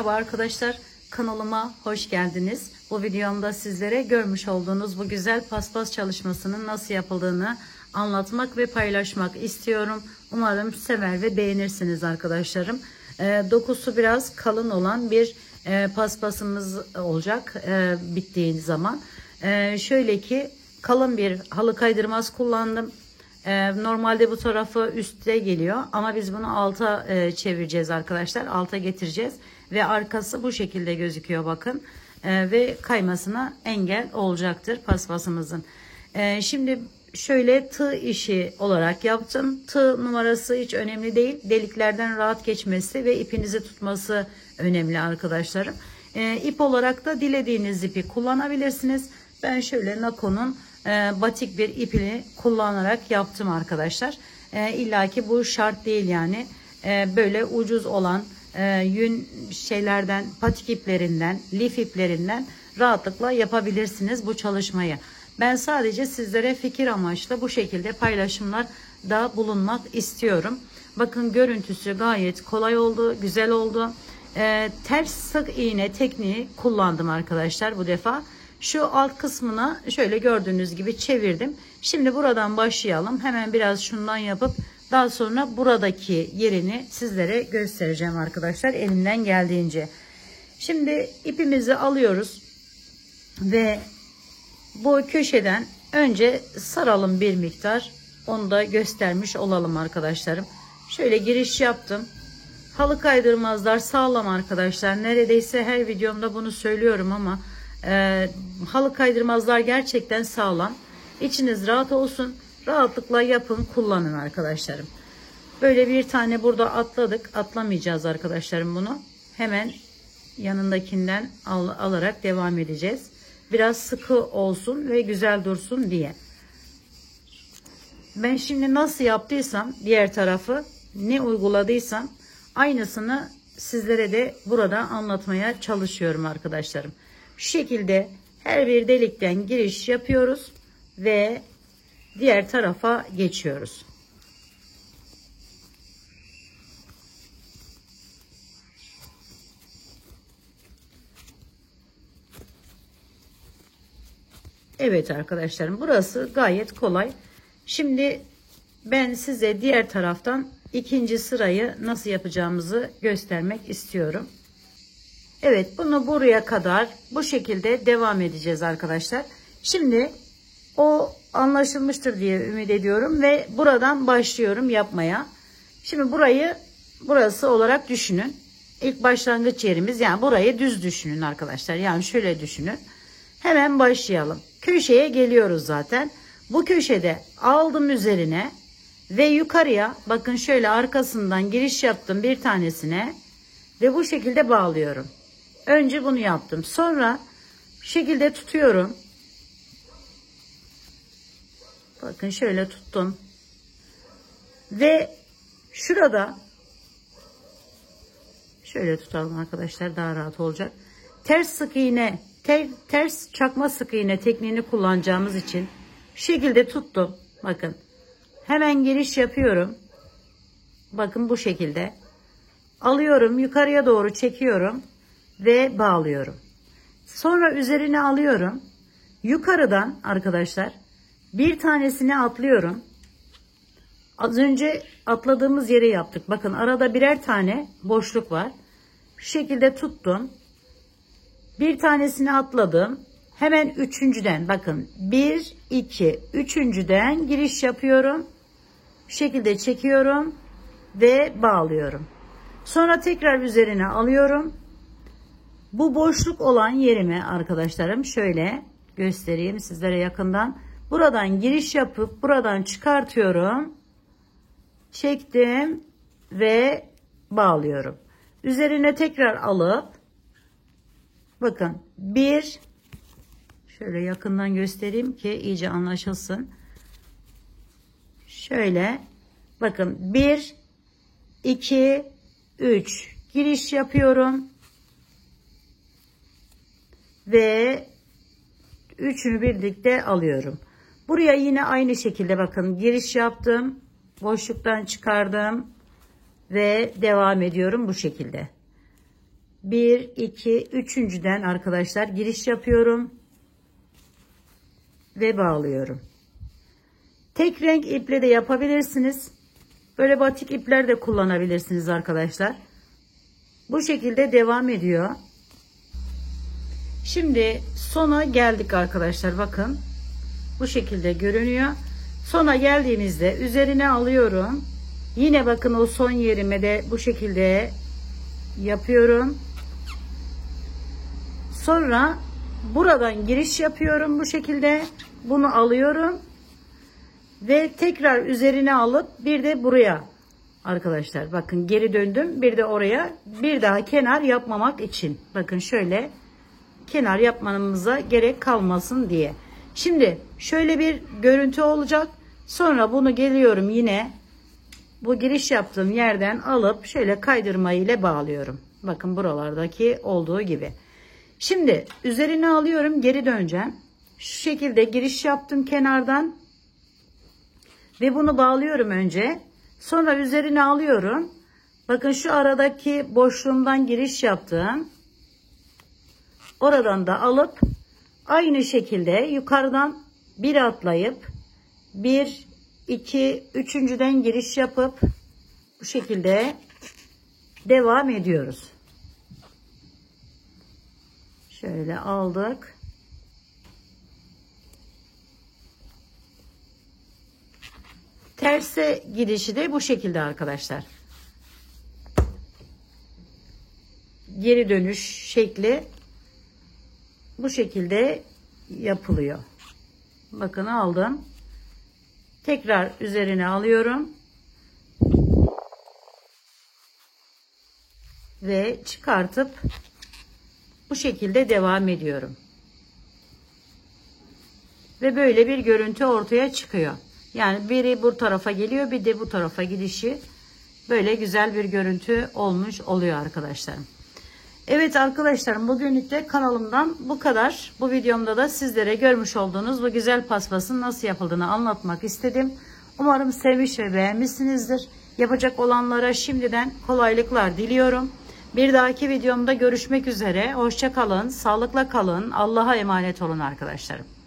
Merhaba arkadaşlar, kanalıma hoş geldiniz. Bu videomda sizlere görmüş olduğunuz bu güzel paspas çalışmasının nasıl yapıldığını anlatmak ve paylaşmak istiyorum. Umarım sever ve beğenirsiniz arkadaşlarım. Dokusu biraz kalın olan bir paspasımız olacak bittiği zaman. Şöyle ki kalın bir halı kaydırmaz kullandım. Normalde bu tarafı üstte geliyor ama biz bunu alta çevireceğiz arkadaşlar. Alta getireceğiz ve arkası bu şekilde gözüküyor bakın. Ve kaymasına engel olacaktır paspasımızın. Şimdi şöyle tığ işi olarak yaptım. Tığ numarası hiç önemli değil. Deliklerden rahat geçmesi ve ipinizi tutması önemli arkadaşlarım. İp olarak da dilediğiniz ipi kullanabilirsiniz. Ben şöyle Nakon'un batik bir ipini kullanarak yaptım arkadaşlar. İlla ki bu şart değil yani. Böyle ucuz olan yün şeylerden, patik iplerinden, lif iplerinden rahatlıkla yapabilirsiniz bu çalışmayı. Ben sadece sizlere fikir amaçlı bu şekilde paylaşımlar da bulunmak istiyorum. Bakın görüntüsü gayet kolay oldu, güzel oldu. Ters sık iğne tekniği kullandım arkadaşlar bu defa. Şu alt kısmına şöyle gördüğünüz gibi çevirdim. Şimdi buradan başlayalım. Hemen biraz şundan yapıp daha sonra buradaki yerini sizlere göstereceğim arkadaşlar elimden geldiğince. Şimdi ipimizi alıyoruz ve bu köşeden önce saralım bir miktar. Onu da göstermiş olalım arkadaşlarım. Şöyle giriş yaptım. Halı kaydırmazlar sağlam arkadaşlar. Neredeyse her videomda bunu söylüyorum ama halı kaydırmazlar gerçekten sağlam. İçiniz rahat olsun. Rahatlıkla yapın, kullanın arkadaşlarım. Böyle bir tane burada atladık. Atlamayacağız arkadaşlarım bunu. Hemen yanındakinden alarak devam edeceğiz. Biraz sıkı olsun ve güzel dursun diye. Ben şimdi nasıl yaptıysam diğer tarafı ne uyguladıysam aynısını sizlere de burada anlatmaya çalışıyorum arkadaşlarım. Şu şekilde her bir delikten giriş yapıyoruz ve diğer tarafa geçiyoruz. Evet arkadaşlarım, burası gayet kolay. Şimdi ben size diğer taraftan ikinci sırayı nasıl yapacağımızı göstermek istiyorum. Evet, bunu buraya kadar bu şekilde devam edeceğiz arkadaşlar. Şimdi o anlaşılmıştır diye ümit ediyorum ve buradan başlıyorum yapmaya. Şimdi burası olarak düşünün. İlk başlangıç yerimiz, yani burayı düz düşünün arkadaşlar. Yani şöyle düşünün. Hemen başlayalım. Köşeye geliyoruz zaten. Bu köşede aldım üzerine ve yukarıya bakın şöyle arkasından giriş yaptım bir tanesine ve bu şekilde bağlıyorum. Önce bunu yaptım. Sonra bu şekilde tutuyorum. Bakın şöyle tuttum. Ve şurada şöyle tutalım arkadaşlar, daha rahat olacak. Ters sık iğne, ters çakma sık iğne tekniğini kullanacağımız için şu şekilde tuttum. Bakın. Hemen giriş yapıyorum. Bakın bu şekilde. Alıyorum, yukarıya doğru çekiyorum ve bağlıyorum. Sonra üzerine alıyorum. Yukarıdan arkadaşlar bir tanesini atlıyorum. Az önce atladığımız yere yaptık. Bakın arada birer tane boşluk var. Şu şekilde tuttum. Bir tanesini atladım. Hemen üçüncüden bakın 1, 2, üçüncüden giriş yapıyorum. Şu şekilde çekiyorum ve bağlıyorum. Sonra tekrar üzerine alıyorum. Bu boşluk olan yerime arkadaşlarım şöyle göstereyim sizlere yakından. Buradan giriş yapıp buradan çıkartıyorum. Çektim ve bağlıyorum. Üzerine tekrar alıp bakın şöyle yakından göstereyim ki iyice anlaşılsın. Şöyle bakın 1, 2, 3 giriş yapıyorum. Ve üçünü birlikte alıyorum. Buraya yine aynı şekilde bakın giriş yaptım. Boşluktan çıkardım. Ve devam ediyorum bu şekilde. 1, 2, üçüncüden arkadaşlar giriş yapıyorum ve bağlıyorum. Tek renk iple de yapabilirsiniz. Böyle batik ipler de kullanabilirsiniz arkadaşlar. Bu şekilde devam ediyor. Şimdi sona geldik arkadaşlar. Bakın bu şekilde görünüyor. Sona geldiğimizde üzerine alıyorum. Yine bakın o son yerime de bu şekilde yapıyorum. Sonra buradan giriş yapıyorum bu şekilde. Bunu alıyorum. Ve tekrar üzerine alıp bir de buraya arkadaşlar bakın geri döndüm. Bir de oraya bir daha kenar yapmamak için. Bakın şöyle kenar yapmamıza gerek kalmasın diye. Şimdi şöyle bir görüntü olacak. Sonra bunu geliyorum yine bu giriş yaptığım yerden alıp şöyle kaydırma ile bağlıyorum. Bakın buralardaki olduğu gibi. Şimdi üzerine alıyorum, geri döneceğim. Şu şekilde giriş yaptım kenardan ve bunu bağlıyorum önce. Sonra üzerine alıyorum. Bakın şu aradaki boşluğumdan giriş yaptım. Oradan da alıp aynı şekilde yukarıdan bir atlayıp 1, 2, üçüncüden giriş yapıp bu şekilde devam ediyoruz. Şöyle aldık. Terse gidişi de bu şekilde arkadaşlar. Geri dönüş şekli bu şekilde yapılıyor. Bakın aldım. Tekrar üzerine alıyorum. Ve çıkartıp bu şekilde devam ediyorum. Ve böyle bir görüntü ortaya çıkıyor. Yani biri bu tarafa geliyor, bir de bu tarafa gidişi böyle güzel bir görüntü olmuş oluyor arkadaşlarım. Evet arkadaşlarım, bugünlük de kanalımdan bu kadar. Bu videomda da sizlere görmüş olduğunuz bu güzel paspasın nasıl yapıldığını anlatmak istedim. Umarım sevmiş ve beğenmişsinizdir. Yapacak olanlara şimdiden kolaylıklar diliyorum. Bir dahaki videomda görüşmek üzere. Hoşça kalın, sağlıkla kalın. Allah'a emanet olun arkadaşlarım.